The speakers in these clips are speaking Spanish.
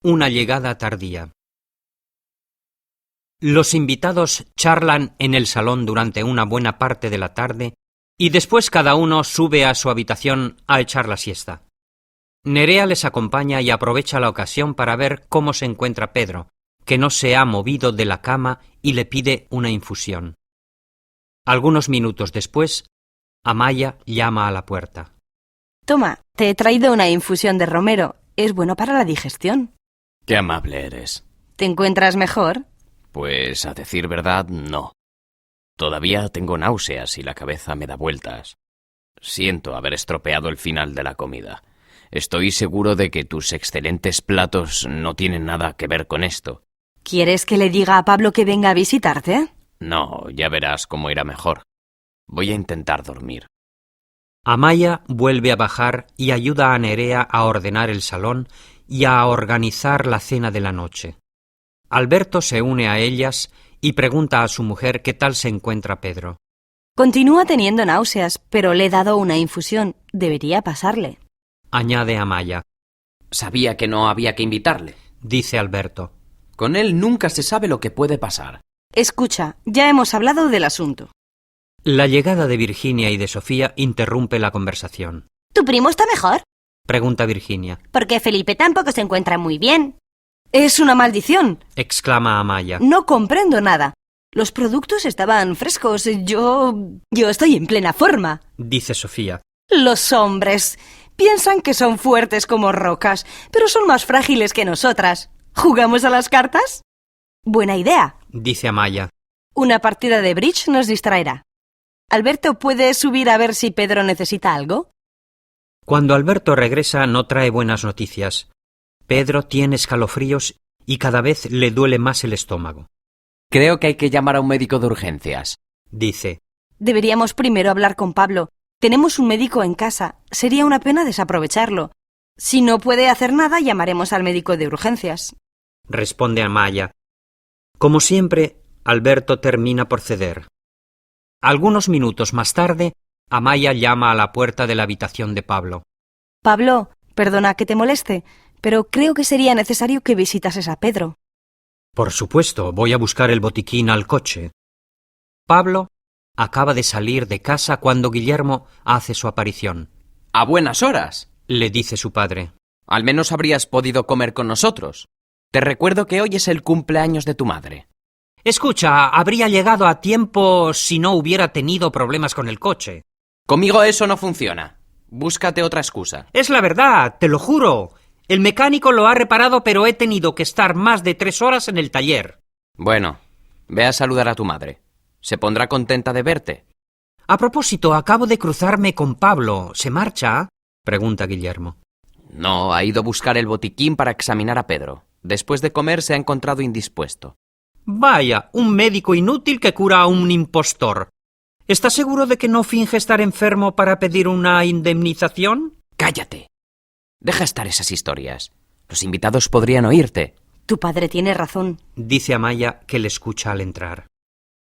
Una llegada tardía. Los invitados charlan en el salón durante una buena parte de la tarde y después cada uno sube a su habitación a echar la siesta. Nerea les acompaña y aprovecha la ocasión para ver cómo se encuentra Pedro, que no se ha movido de la cama, y le pide una infusión. Algunos minutos después, Amaya llama a la puerta. Toma, te he traído una infusión de romero. Es bueno para la digestión. Qué amable eres. ¿Te encuentras mejor? Pues, a decir verdad, no. Todavía tengo náuseas y la cabeza me da vueltas. Siento haber estropeado el final de la comida. Estoy seguro de que tus excelentes platos no tienen nada que ver con esto. ¿Quieres que le diga a Pablo que venga a visitarte? No, ya verás cómo irá mejor. Voy a intentar dormir. Amaya vuelve a bajar y ayuda a Nerea a ordenar el salón y a organizar la cena de la noche. Alberto se une a ellas y pregunta a su mujer qué tal se encuentra Pedro. Continúa teniendo náuseas, pero le he dado una infusión. Debería pasarle. Añade Amaya. Sabía que no había que invitarle. Dice Alberto. Con él nunca se sabe lo que puede pasar. Escucha, ya hemos hablado del asunto. La llegada de Virginia y de Sofía interrumpe la conversación. ¿Tu primo está mejor? Pregunta Virginia. Porque Felipe tampoco se encuentra muy bien. ¡Es una maldición! Exclama Amaya. No comprendo nada. Los productos estaban frescos. Yo estoy en plena forma. Dice Sofía. Los hombres piensan que son fuertes como rocas, pero son más frágiles que nosotras. ¿Jugamos a las cartas? Buena idea. Dice Amaya. Una partida de bridge nos distraerá. Alberto, ¿puedes subir a ver si Pedro necesita algo? Cuando Alberto regresa no trae buenas noticias. Pedro tiene escalofríos y cada vez le duele más el estómago. Creo que hay que llamar a un médico de urgencias. Dice. Deberíamos primero hablar con Pablo. Tenemos un médico en casa. Sería una pena desaprovecharlo. Si no puede hacer nada, llamaremos al médico de urgencias. Responde Amaya. Como siempre, Alberto termina por ceder. Algunos minutos más tarde, Amaya llama a la puerta de la habitación de Pablo. Pablo, perdona que te moleste, pero creo que sería necesario que visitases a Pedro. Por supuesto, voy a buscar el botiquín al coche. Pablo acaba de salir de casa cuando Guillermo hace su aparición. ¡A buenas horas! Le dice su padre. Al menos habrías podido comer con nosotros. Te recuerdo que hoy es el cumpleaños de tu madre. Escucha, habría llegado a tiempo si no hubiera tenido problemas con el coche. Conmigo eso no funciona. Búscate otra excusa. Es la verdad, te lo juro. El mecánico lo ha reparado, pero he tenido que estar más de 3 horas en el taller. Bueno, ve a saludar a tu madre. ¿Se pondrá contenta de verte? A propósito, acabo de cruzarme con Pablo. ¿Se marcha? Pregunta Guillermo. No, ha ido a buscar el botiquín para examinar a Pedro. Después de comer se ha encontrado indispuesto. Vaya, un médico inútil que cura a un impostor. ¿Estás seguro de que no finge estar enfermo para pedir una indemnización? ¡Cállate! Deja estar esas historias. Los invitados podrían oírte. Tu padre tiene razón. Dice Amaya, que le escucha al entrar.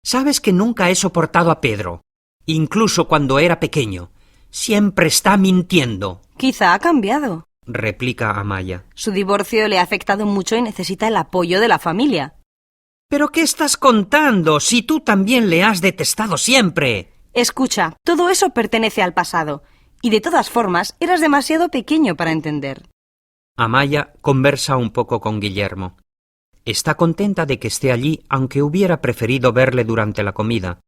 Sabes que nunca he soportado a Pedro. Incluso cuando era pequeño. Siempre está mintiendo. Quizá ha cambiado. Replica Amaya. Su divorcio le ha afectado mucho y necesita el apoyo de la familia. ¿Pero qué estás contando si tú también le has detestado siempre? Escucha, todo eso pertenece al pasado. Y de todas formas, eras demasiado pequeño para entender. Amaya conversa un poco con Guillermo. Está contenta de que esté allí, aunque hubiera preferido verle durante la comida.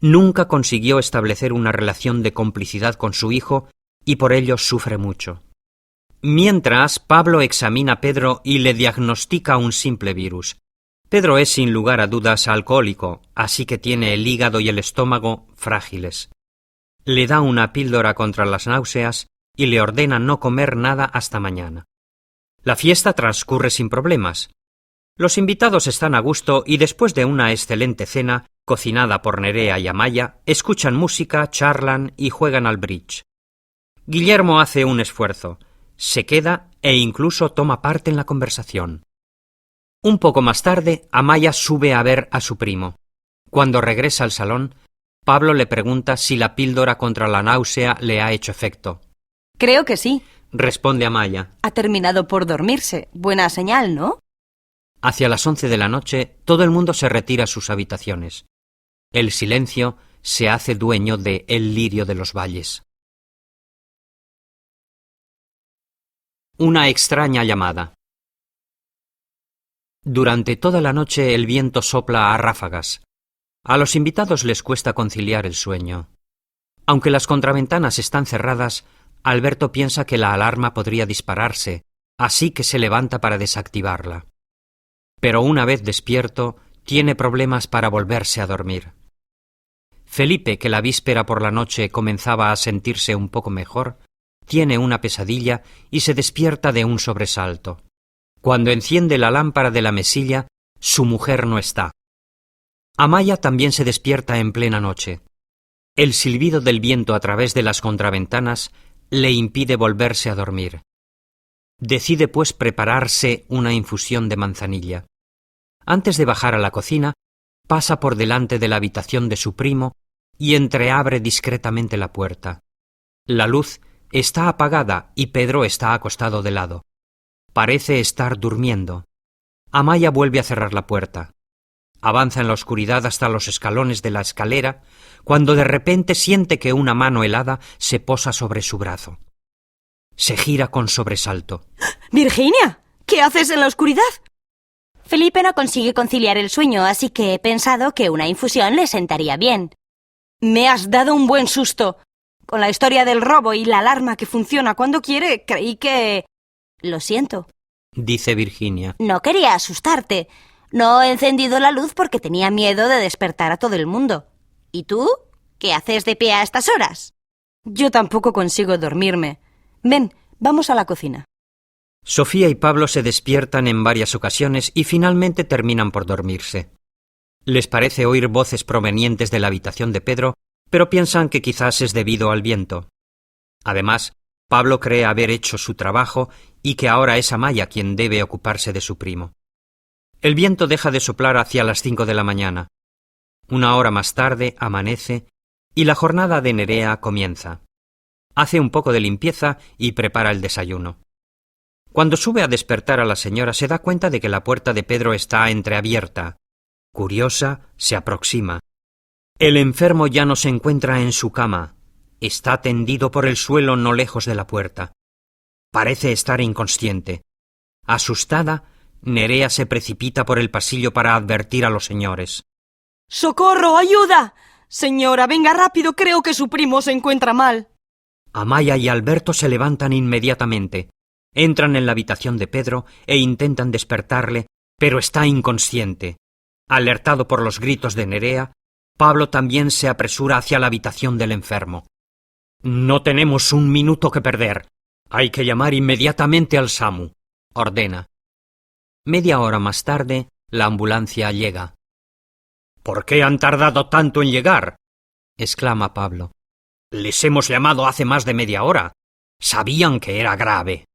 Nunca consiguió establecer una relación de complicidad con su hijo y por ello sufre mucho. Mientras, Pablo examina a Pedro y le diagnostica un simple virus. Pedro es sin lugar a dudas alcohólico, así que tiene el hígado y el estómago frágiles. Le da una píldora contra las náuseas y le ordena no comer nada hasta mañana. La fiesta transcurre sin problemas. Los invitados están a gusto y después de una excelente cena, cocinada por Nerea y Amaya, escuchan música, charlan y juegan al bridge. Guillermo hace un esfuerzo, se queda e incluso toma parte en la conversación. Un poco más tarde, Amaya sube a ver a su primo. Cuando regresa al salón, Pablo le pregunta si la píldora contra la náusea le ha hecho efecto. Creo que sí. responde Amaya. Ha terminado por dormirse. Buena señal, ¿no? Hacia las 11 de la noche, todo el mundo se retira a sus habitaciones. El silencio se hace dueño de El lirio de los valles. Una extraña llamada. Durante toda la noche el viento sopla a ráfagas. A los invitados les cuesta conciliar el sueño. Aunque las contraventanas están cerradas, Alberto piensa que la alarma podría dispararse, así que se levanta para desactivarla. Pero una vez despierto, tiene problemas para volverse a dormir. Felipe, que la víspera por la noche comenzaba a sentirse un poco mejor, tiene una pesadilla y se despierta de un sobresalto. Cuando enciende la lámpara de la mesilla, su mujer no está. Amaya también se despierta en plena noche. El silbido del viento a través de las contraventanas le impide volverse a dormir. Decide pues prepararse una infusión de manzanilla. Antes de bajar a la cocina, pasa por delante de la habitación de su primo y entreabre discretamente la puerta. La luz está apagada y Pedro está acostado de lado. Parece estar durmiendo. Amaya vuelve a cerrar la puerta. Avanza en la oscuridad hasta los escalones de la escalera, cuando de repente siente que una mano helada se posa sobre su brazo. Se gira con sobresalto. ¡Virginia! ¿Qué haces en la oscuridad? Felipe no consigue conciliar el sueño, así que he pensado que una infusión le sentaría bien. Me has dado un buen susto. Con la historia del robo y la alarma que funciona cuando quiere, creí que... Lo siento. Dice Virginia. No quería asustarte. No he encendido la luz porque tenía miedo de despertar a todo el mundo. ¿Y tú? ¿Qué haces de pie a estas horas? Yo tampoco consigo dormirme. Ven, vamos a la cocina. Sofía y Pablo se despiertan en varias ocasiones y finalmente terminan por dormirse. Les parece oír voces provenientes de la habitación de Pedro, pero piensan que quizás es debido al viento. Además, Pablo cree haber hecho su trabajo y que ahora es Amaya quien debe ocuparse de su primo. El viento deja de soplar hacia las 5 de la mañana. Una hora más tarde amanece y la jornada de Nerea comienza. Hace un poco de limpieza y prepara el desayuno. Cuando sube a despertar a la señora se da cuenta de que la puerta de Pedro está entreabierta. Curiosa, se aproxima. El enfermo ya no se encuentra en su cama. Está tendido por el suelo no lejos de la puerta. Parece estar inconsciente. Asustada, Nerea se precipita por el pasillo para advertir a los señores. ¡Socorro! ¡Ayuda! Señora, venga rápido, creo que su primo se encuentra mal. Amaya y Alberto se levantan inmediatamente. Entran en la habitación de Pedro e intentan despertarle, pero está inconsciente. Alertado por los gritos de Nerea, Pablo también se apresura hacia la habitación del enfermo. «No tenemos un minuto que perder. Hay que llamar inmediatamente al SAMU», ordena. Media hora más tarde, la ambulancia llega. «¿Por qué han tardado tanto en llegar?», exclama Pablo. «Les hemos llamado hace más de media hora. Sabían que era grave».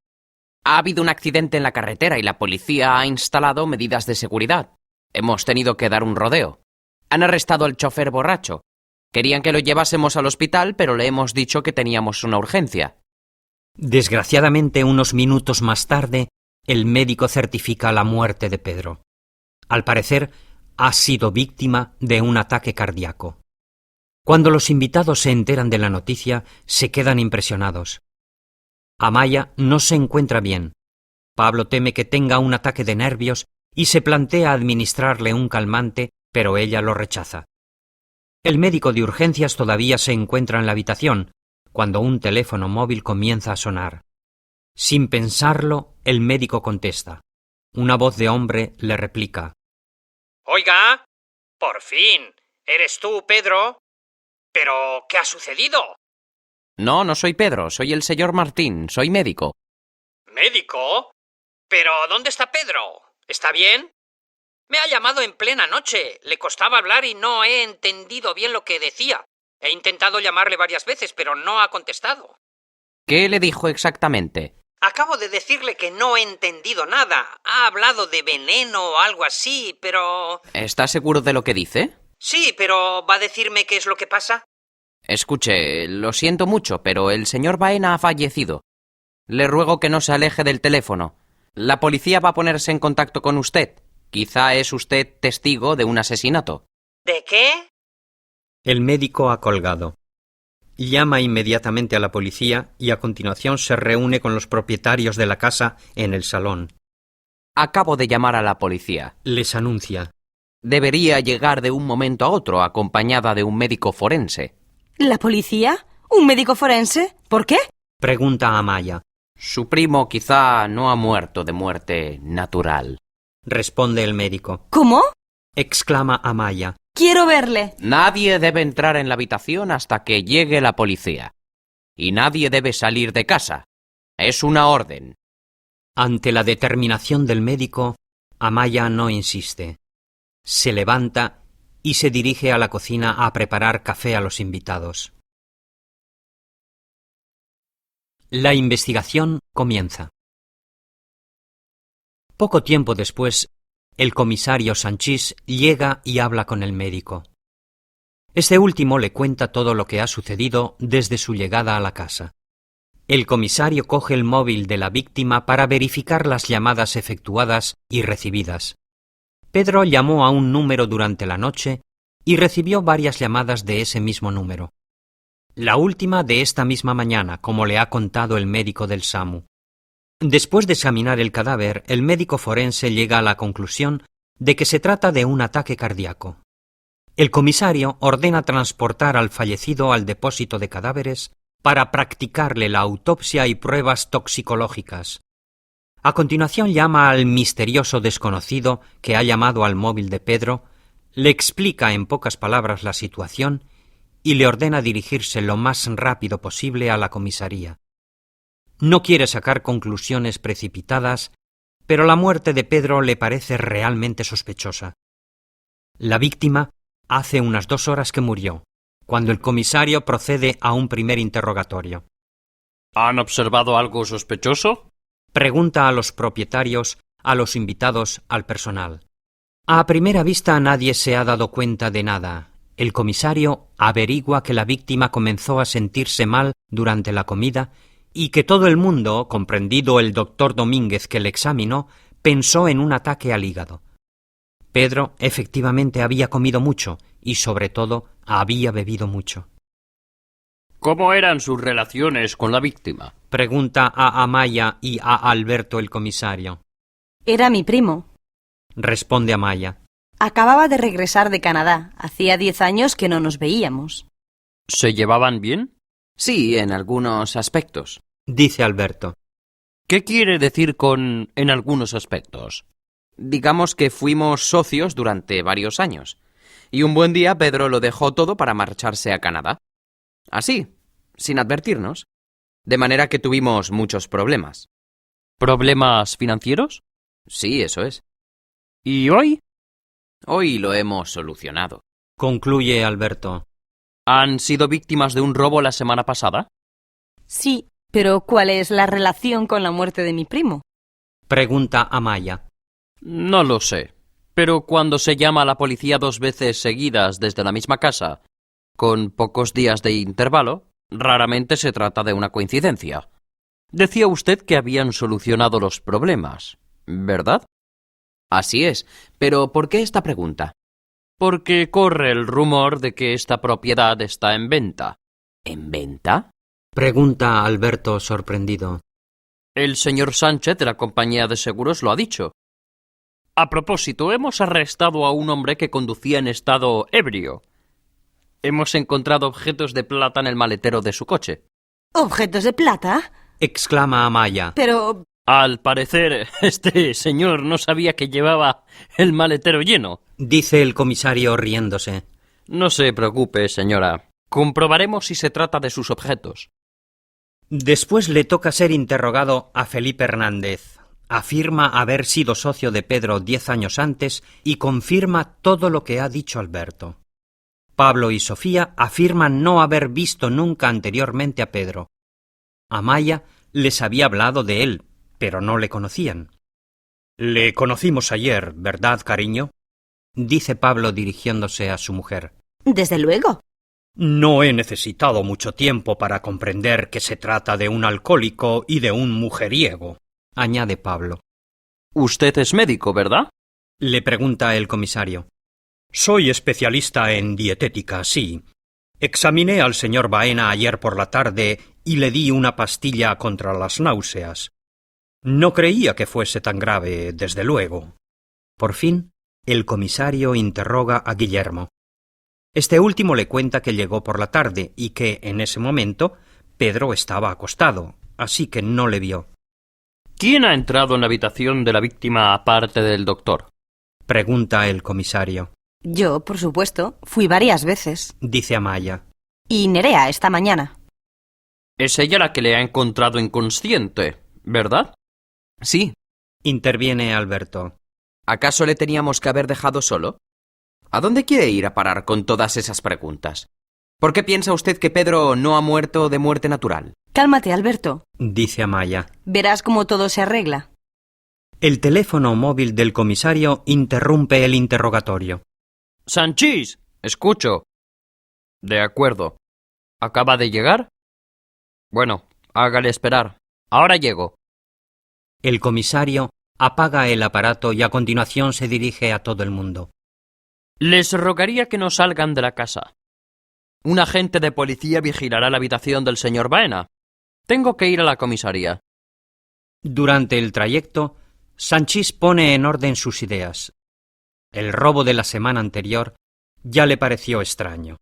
Ha habido un accidente en la carretera y la policía ha instalado medidas de seguridad. Hemos tenido que dar un rodeo. Han arrestado al chofer borracho. Querían que lo llevásemos al hospital, pero le hemos dicho que teníamos una urgencia. Desgraciadamente, unos minutos más tarde, el médico certifica la muerte de Pedro. Al parecer, ha sido víctima de un ataque cardíaco. Cuando los invitados se enteran de la noticia, se quedan impresionados. Amaya no se encuentra bien. Pablo teme que tenga un ataque de nervios y se plantea administrarle un calmante, pero ella lo rechaza. El médico de urgencias todavía se encuentra en la habitación, cuando un teléfono móvil comienza a sonar. Sin pensarlo, el médico contesta. Una voz de hombre le replica. «Oiga, por fin. ¿Eres tú, Pedro? ¿Pero qué ha sucedido?» No, no soy Pedro, soy el señor Martín, soy médico. ¿Médico? ¿Pero dónde está Pedro? ¿Está bien? Me ha llamado en plena noche. Le costaba hablar y no he entendido bien lo que decía. He intentado llamarle varias veces, pero no ha contestado. ¿Qué le dijo exactamente? Acabo de decirle que no he entendido nada. Ha hablado de veneno o algo así, pero... ¿Está seguro de lo que dice? Sí, pero ¿va a decirme qué es lo que pasa? Escuche, lo siento mucho, pero el señor Baena ha fallecido. Le ruego que no se aleje del teléfono. La policía va a ponerse en contacto con usted. Quizá es usted testigo de un asesinato. ¿De qué? El médico ha colgado. Llama inmediatamente a la policía y a continuación se reúne con los propietarios de la casa en el salón. Acabo de llamar a la policía. Les anuncia. Debería llegar de un momento a otro acompañada de un médico forense. ¿La policía? ¿Un médico forense? ¿Por qué? Pregunta a Maya. Su primo quizá no ha muerto de muerte natural. Responde el médico. ¿Cómo? Exclama Amaya. Quiero verle. Nadie debe entrar en la habitación hasta que llegue la policía. Y nadie debe salir de casa. Es una orden. Ante la determinación del médico, Amaya no insiste. Se levanta y se dirige a la cocina a preparar café a los invitados. La investigación comienza. Poco tiempo después, el comisario Sanchís llega y habla con el médico. Este último le cuenta todo lo que ha sucedido desde su llegada a la casa. El comisario coge el móvil de la víctima para verificar las llamadas efectuadas y recibidas. Pedro llamó a un número durante la noche y recibió varias llamadas de ese mismo número. La última de esta misma mañana, como le ha contado el médico del SAMU. Después de examinar el cadáver, el médico forense llega a la conclusión de que se trata de un ataque cardíaco. El comisario ordena transportar al fallecido al depósito de cadáveres para practicarle la autopsia y pruebas toxicológicas. A continuación llama al misterioso desconocido que ha llamado al móvil de Pedro, le explica en pocas palabras la situación y le ordena dirigirse lo más rápido posible a la comisaría. No quiere sacar conclusiones precipitadas, pero la muerte de Pedro le parece realmente sospechosa. La víctima hace unas 2 horas que murió, cuando el comisario procede a un primer interrogatorio. ¿Han observado algo sospechoso? Pregunta a los propietarios, a los invitados, al personal. A primera vista nadie se ha dado cuenta de nada. El comisario averigua que la víctima comenzó a sentirse mal durante la comida y que todo el mundo, comprendido el doctor Domínguez que le examinó, pensó en un ataque al hígado. Pedro efectivamente había comido mucho y, sobre todo, había bebido mucho. ¿Cómo eran sus relaciones con la víctima? Pregunta a Amaya y a Alberto el comisario. Era mi primo. Responde Amaya. Acababa de regresar de Canadá. Hacía 10 años que no nos veíamos. ¿Se llevaban bien? Sí, en algunos aspectos. Dice Alberto. ¿Qué quiere decir con en algunos aspectos? Digamos que fuimos socios durante varios años. Y un buen día Pedro lo dejó todo para marcharse a Canadá. Así, sin advertirnos. De manera que tuvimos muchos problemas. ¿Problemas financieros? Sí, eso es. ¿Y hoy? Hoy lo hemos solucionado. Concluye Alberto. ¿Han sido víctimas de un robo la semana pasada? Sí, pero ¿cuál es la relación con la muerte de mi primo? Pregunta Amaya. No lo sé. Pero cuando se llama a la policía 2 veces seguidas desde la misma casa, con pocos días de intervalo, raramente se trata de una coincidencia. Decía usted que habían solucionado los problemas, ¿verdad? Así es. Pero ¿por qué esta pregunta? Porque corre el rumor de que esta propiedad está en venta. ¿En venta? Pregunta Alberto sorprendido. El señor Sánchez de la compañía de seguros lo ha dicho. A propósito, hemos arrestado a un hombre que conducía en estado ebrio. Hemos encontrado objetos de plata en el maletero de su coche. ¿Objetos de plata? Exclama Amaya. Pero... Al parecer, este señor no sabía que llevaba el maletero lleno. Dice el comisario riéndose. No se preocupe, señora. Comprobaremos si se trata de sus objetos. Después le toca ser interrogado a Felipe Hernández. Afirma haber sido socio de Pedro 10 años antes y confirma todo lo que ha dicho Alberto. Pablo y Sofía afirman no haber visto nunca anteriormente a Pedro. Amaya les había hablado de él, pero no le conocían. «Le conocimos ayer, ¿verdad, cariño?», dice Pablo dirigiéndose a su mujer. Desde luego. No he necesitado mucho tiempo para comprender que se trata de un alcohólico y de un mujeriego, añade Pablo. Usted es médico, ¿verdad? Le pregunta el comisario. Soy especialista en dietética, sí. Examiné al señor Baena ayer por la tarde y le di una pastilla contra las náuseas. No creía que fuese tan grave, desde luego. Por fin, el comisario interroga a Guillermo. Este último le cuenta que llegó por la tarde y que, en ese momento, Pedro estaba acostado, así que no le vio. ¿Quién ha entrado en la habitación de la víctima aparte del doctor? Pregunta el comisario. Yo, por supuesto, fui varias veces. Dice Amaya. Y Nerea esta mañana. Es ella la que le ha encontrado inconsciente, ¿verdad? Sí. Interviene Alberto. ¿Acaso le teníamos que haber dejado solo? ¿A dónde quiere ir a parar con todas esas preguntas? ¿Por qué piensa usted que Pedro no ha muerto de muerte natural? Cálmate, Alberto. Dice Amaya. Verás cómo todo se arregla. El teléfono móvil del comisario interrumpe el interrogatorio. ¡Sanchís! Escucho. De acuerdo. ¿Acaba de llegar? Bueno, hágale esperar. Ahora llego. El comisario apaga el aparato y a continuación se dirige a todo el mundo. Les rogaría que no salgan de la casa. Un agente de policía vigilará la habitación del señor Baena. Tengo que ir a la comisaría. Durante el trayecto, Sanchís pone en orden sus ideas. El robo de la semana anterior ya le pareció extraño.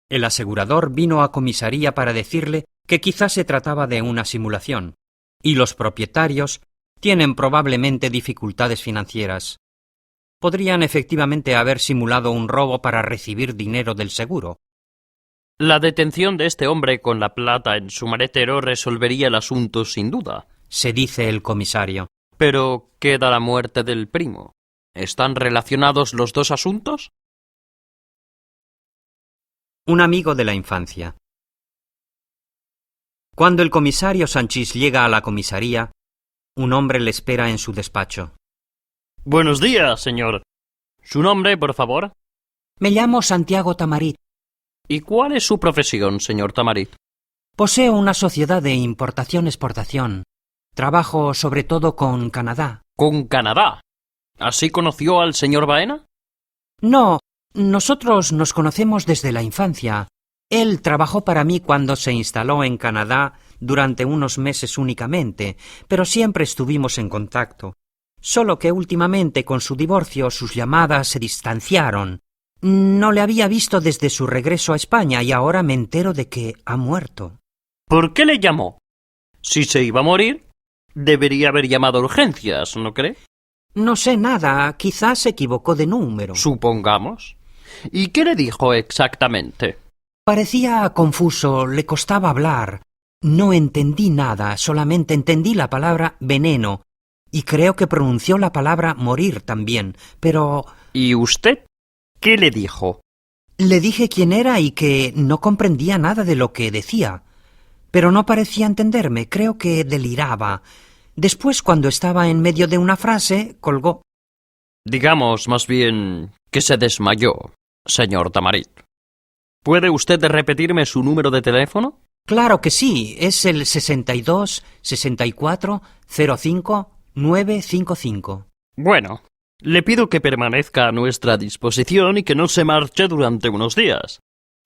El asegurador vino a comisaría para decirle que quizás se trataba de una simulación, y los propietarios tienen probablemente dificultades financieras. Podrían efectivamente haber simulado un robo para recibir dinero del seguro. La detención de este hombre con la plata en su maletero resolvería el asunto sin duda. Se dice el comisario. Pero queda la muerte del primo. ¿Están relacionados los dos asuntos? Un amigo de la infancia. Cuando el comisario Sanchís llega a la comisaría, un hombre le espera en su despacho. Buenos días, señor. ¿Su nombre, por favor? Me llamo Santiago Tamarit. ¿Y cuál es su profesión, señor Tamarit? Poseo una sociedad de importación-exportación. Trabajo sobre todo con Canadá. ¿Con Canadá? ¿Así conoció al señor Baena? No, nosotros nos conocemos desde la infancia. Él trabajó para mí cuando se instaló en Canadá durante unos meses únicamente, pero siempre estuvimos en contacto. Solo que últimamente con su divorcio sus llamadas se distanciaron. No le había visto desde su regreso a España y ahora me entero de que ha muerto. ¿Por qué le llamó? Si se iba a morir, debería haber llamado a urgencias, ¿no cree? No sé nada, quizás se equivocó de número. Supongamos. ¿Y qué le dijo exactamente? Parecía confuso, le costaba hablar. No entendí nada, solamente entendí la palabra veneno. Y creo que pronunció la palabra morir también, pero... ¿Y usted qué le dijo? Le dije quién era y que no comprendía nada de lo que decía. Pero no parecía entenderme, creo que deliraba. Después, cuando estaba en medio de una frase, colgó. Digamos, más bien, que se desmayó, señor Tamarit. ¿Puede usted repetirme su número de teléfono? Claro que sí, es el 62 64 05 955. Bueno, le pido que permanezca a nuestra disposición y que no se marche durante unos días.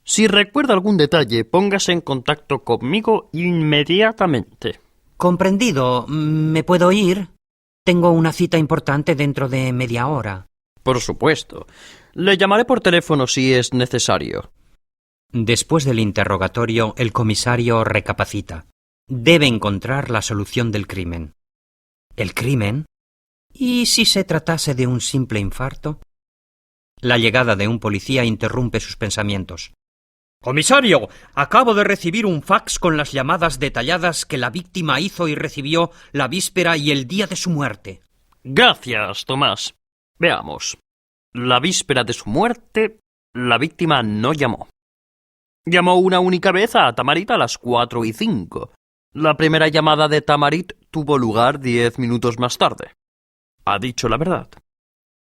Si recuerda algún detalle, póngase en contacto conmigo inmediatamente. Comprendido. ¿Me puedo ir? Tengo una cita importante dentro de media hora. Por supuesto. Le llamaré por teléfono si es necesario. Después del interrogatorio, el comisario recapacita. Debe encontrar la solución del crimen. ¿El crimen? ¿Y si se tratase de un simple infarto? La llegada de un policía interrumpe sus pensamientos. Comisario, acabo de recibir un fax con las llamadas detalladas que la víctima hizo y recibió la víspera y el día de su muerte. Gracias, Tomás. Veamos. La víspera de su muerte, la víctima no llamó. Llamó una única vez a Tamarit a las 4:05. La primera llamada de Tamarit tuvo lugar 10 minutos más tarde. Ha dicho la verdad.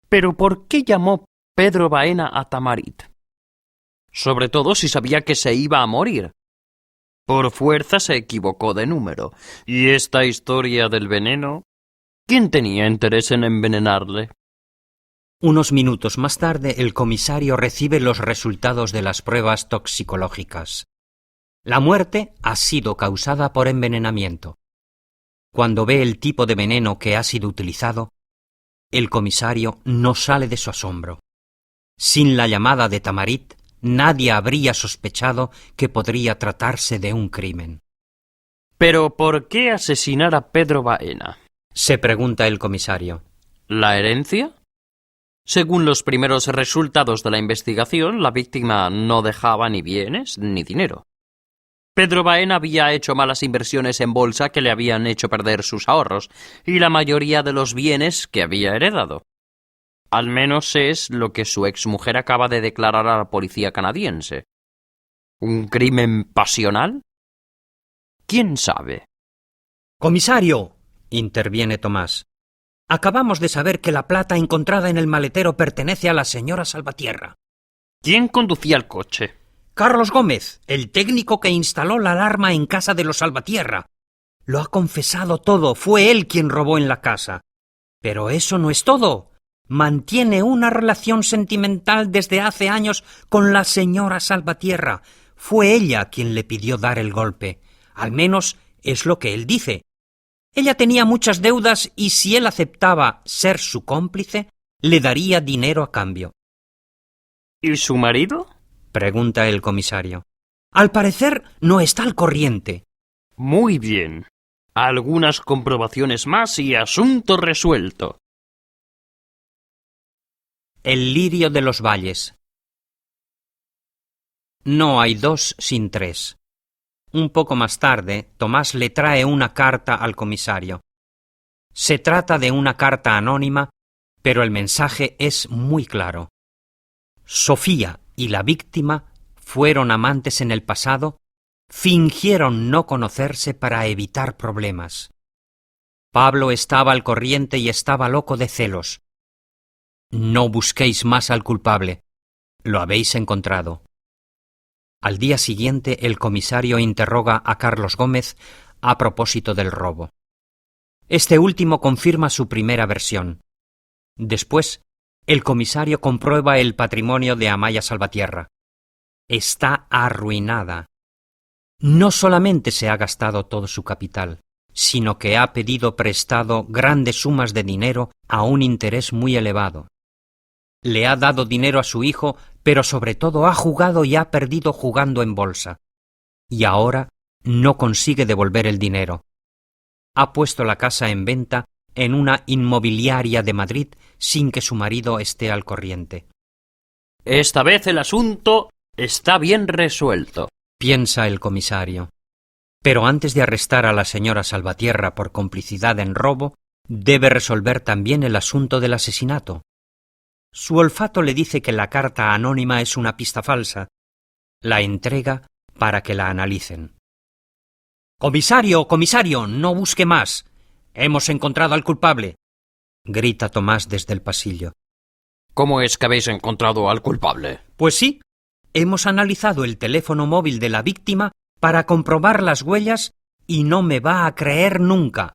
Pero ¿por qué llamó Pedro Baena a Tamarit? sobre todo si sabía que se iba a morir. Por fuerza se equivocó de número. ¿Y esta historia del veneno? ¿Quién tenía interés en envenenarle? Unos minutos más tarde, el comisario recibe los resultados de las pruebas toxicológicas. La muerte ha sido causada por envenenamiento. Cuando ve el tipo de veneno que ha sido utilizado, el comisario no sale de su asombro. Sin la llamada de Tamarit, nadie habría sospechado que podría tratarse de un crimen. ¿Pero por qué asesinar a Pedro Baena? Se pregunta el comisario. ¿La herencia? Según los primeros resultados de la investigación, la víctima no dejaba ni bienes ni dinero. Pedro Baena había hecho malas inversiones en bolsa que le habían hecho perder sus ahorros y la mayoría de los bienes que había heredado. Al menos es lo que su exmujer acaba de declarar a la policía canadiense. ¿Un crimen pasional? ¿Quién sabe? ¡Comisario!, interviene Tomás. Acabamos de saber que la plata encontrada en el maletero pertenece a la señora Salvatierra. ¿Quién conducía el coche? Carlos Gómez, el técnico que instaló la alarma en casa de los Salvatierra. Lo ha confesado todo, fue él quien robó en la casa. Pero eso no es todo. Mantiene una relación sentimental desde hace años con la señora Salvatierra. Fue ella quien le pidió dar el golpe. Al menos es lo que él dice. Ella tenía muchas deudas y si él aceptaba ser su cómplice, le daría dinero a cambio. ¿Y su marido? Pregunta el comisario. Al parecer no está al corriente. Muy bien. Algunas comprobaciones más y asunto resuelto. El lirio de los valles. No hay dos sin tres. Un poco más tarde, Tomás le trae una carta al comisario. Se trata de una carta anónima, pero el mensaje es muy claro. Sofía y la víctima fueron amantes en el pasado, fingieron no conocerse para evitar problemas. Pablo estaba al corriente y estaba loco de celos. No busquéis más al culpable. Lo habéis encontrado. Al día siguiente, el comisario interroga a Carlos Gómez a propósito del robo. Este último confirma su primera versión. Después, el comisario comprueba el patrimonio de Amaya Salvatierra. Está arruinada. No solamente se ha gastado todo su capital, sino que ha pedido prestado grandes sumas de dinero a un interés muy elevado. Le ha dado dinero a su hijo, pero sobre todo ha jugado y ha perdido jugando en bolsa. Y ahora no consigue devolver el dinero. Ha puesto la casa en venta en una inmobiliaria de Madrid sin que su marido esté al corriente. Esta vez el asunto está bien resuelto, piensa el comisario. Pero antes de arrestar a la señora Salvatierra por complicidad en robo, debe resolver también el asunto del asesinato. Su olfato le dice que la carta anónima es una pista falsa. La entrega para que la analicen. ¡Comisario, comisario, no busque más! ¡Hemos encontrado al culpable!, grita Tomás desde el pasillo. ¿Cómo es que habéis encontrado al culpable? Pues sí, hemos analizado el teléfono móvil de la víctima para comprobar las huellas y no me va a creer nunca.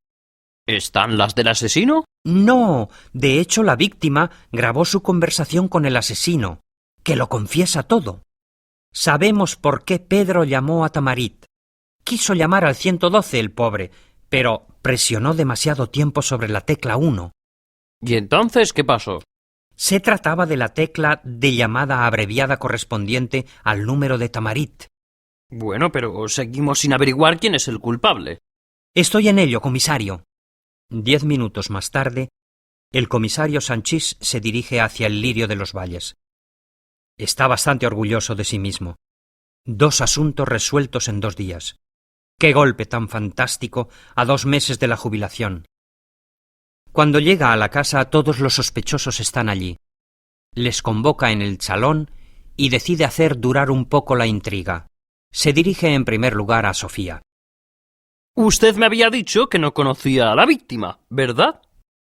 ¿Están las del asesino? No, de hecho la víctima grabó su conversación con el asesino, que lo confiesa todo. Sabemos por qué Pedro llamó a Tamarit. Quiso llamar al 112 el pobre, pero presionó demasiado tiempo sobre la tecla 1. ¿Y entonces qué pasó? Se trataba de la tecla de llamada abreviada correspondiente al número de Tamarit. Bueno, pero seguimos sin averiguar quién es el culpable. Estoy en ello, comisario. 10 minutos más tarde, el comisario Sanchís se dirige hacia el lirio de los valles. Está bastante orgulloso de sí mismo. 2 asuntos resueltos en 2 días. ¡Qué golpe tan fantástico a 2 meses de la jubilación! Cuando llega a la casa, todos los sospechosos están allí. Les convoca en el salón y decide hacer durar un poco la intriga. Se dirige en primer lugar a Sofía. Usted me había dicho que no conocía a la víctima, ¿verdad?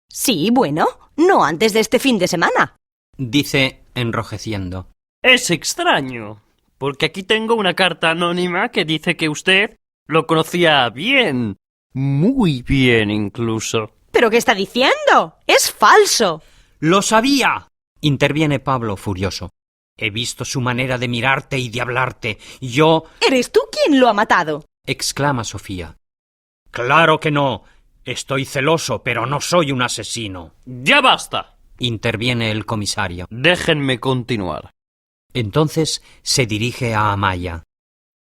Sí, bueno, no antes de este fin de semana. Dice, enrojeciendo. Es extraño. porque aquí tengo una carta anónima que dice que usted lo conocía bien, muy bien incluso. ¿Pero qué está diciendo? ¡Es falso! ¡Lo sabía! Interviene Pablo furioso. He visto su manera de mirarte y de hablarte. Yo... ¿Eres tú quien lo ha matado? exclama Sofía. Claro que no. Estoy celoso, pero no soy un asesino. ¡Ya basta! Interviene el comisario. Déjenme continuar. Entonces se dirige a Amaya.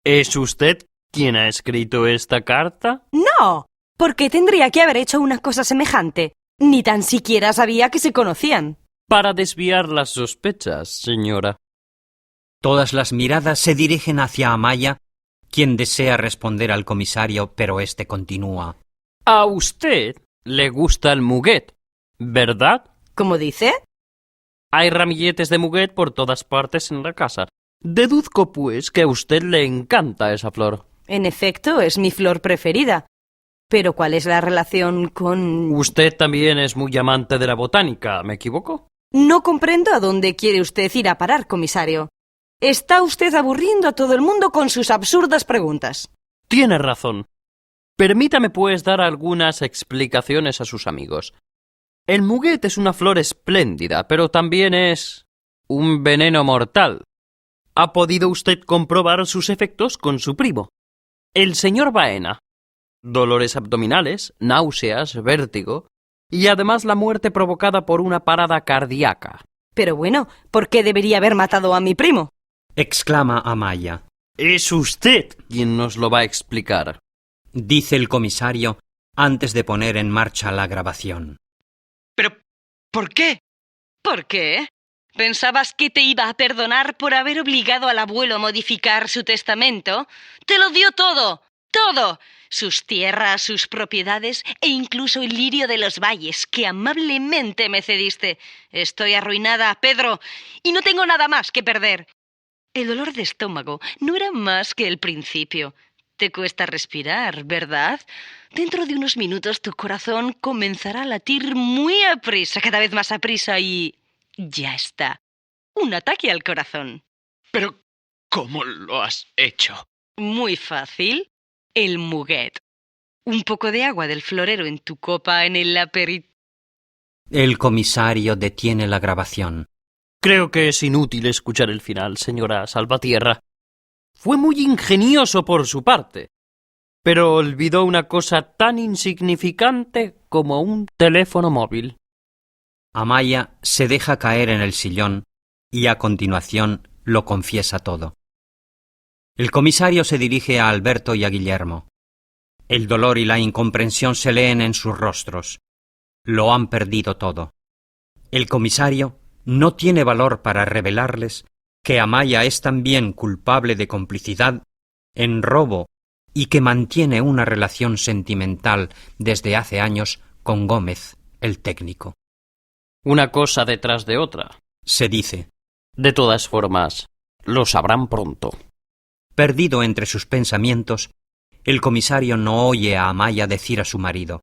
¿Es usted quien ha escrito esta carta? No. ¿Por qué tendría que haber hecho una cosa semejante? Ni tan siquiera sabía que se conocían. Para desviar las sospechas, señora. Todas las miradas se dirigen hacia Amaya, quien desea responder al comisario, pero éste continúa. A usted le gusta el muguet, ¿verdad? ¿Cómo dice? Hay ramilletes de muguet por todas partes en la casa. Deduzco, pues, que a usted le encanta esa flor. En efecto, es mi flor preferida. Pero ¿cuál es la relación con...? Usted también es muy amante de la botánica, ¿me equivoco? No comprendo a dónde quiere usted ir a parar, comisario. Está usted aburriendo a todo el mundo con sus absurdas preguntas. Tiene razón. Permítame, pues, dar algunas explicaciones a sus amigos. El muguet es una flor espléndida, pero también es un veneno mortal. ¿Ha podido usted comprobar sus efectos con su primo, el señor Baena? Dolores abdominales, náuseas, vértigo y además la muerte provocada por una parada cardíaca. Pero bueno, ¿por qué debería haber matado a mi primo? Exclama Amaya. Es usted quien nos lo va a explicar, Dice el comisario antes de poner en marcha la grabación. ¿Pero por qué? ¿Por qué? ¿Pensabas que te iba a perdonar por haber obligado al abuelo a modificar su testamento? ¡Te lo dio todo! ¡Todo! Sus tierras, sus propiedades e incluso el lirio de los valles que amablemente me cediste. Estoy arruinada, Pedro, y no tengo nada más que perder. El dolor de estómago no era más que el principio. Te cuesta respirar, ¿verdad? Dentro de unos minutos tu corazón comenzará a latir muy aprisa, cada vez más aprisa y... ya está. Un ataque al corazón. ¿Pero cómo lo has hecho? Muy fácil. El muguet. Un poco de agua del florero en tu copa en el aperitivo. El comisario detiene la grabación. Creo que es inútil escuchar el final, señora Salvatierra. Fue muy ingenioso por su parte, pero olvidó una cosa tan insignificante como un teléfono móvil. Amaya se deja caer en el sillón y a continuación lo confiesa todo. El comisario se dirige a Alberto y a Guillermo. El dolor y la incomprensión se leen en sus rostros. Lo han perdido todo. El comisario no tiene valor para revelarles que Amaya es también culpable de complicidad en robo y que mantiene una relación sentimental desde hace años con Gómez, el técnico. Una cosa detrás de otra. Se dice. De todas formas, lo sabrán pronto. Perdido entre sus pensamientos, el comisario no oye a Amaya decir a su marido: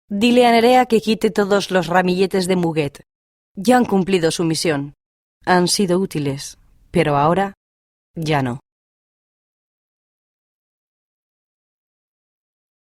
Dile a Nerea que quite todos los ramilletes de muguet. Ya han cumplido su misión. Han sido útiles, pero ahora ya no.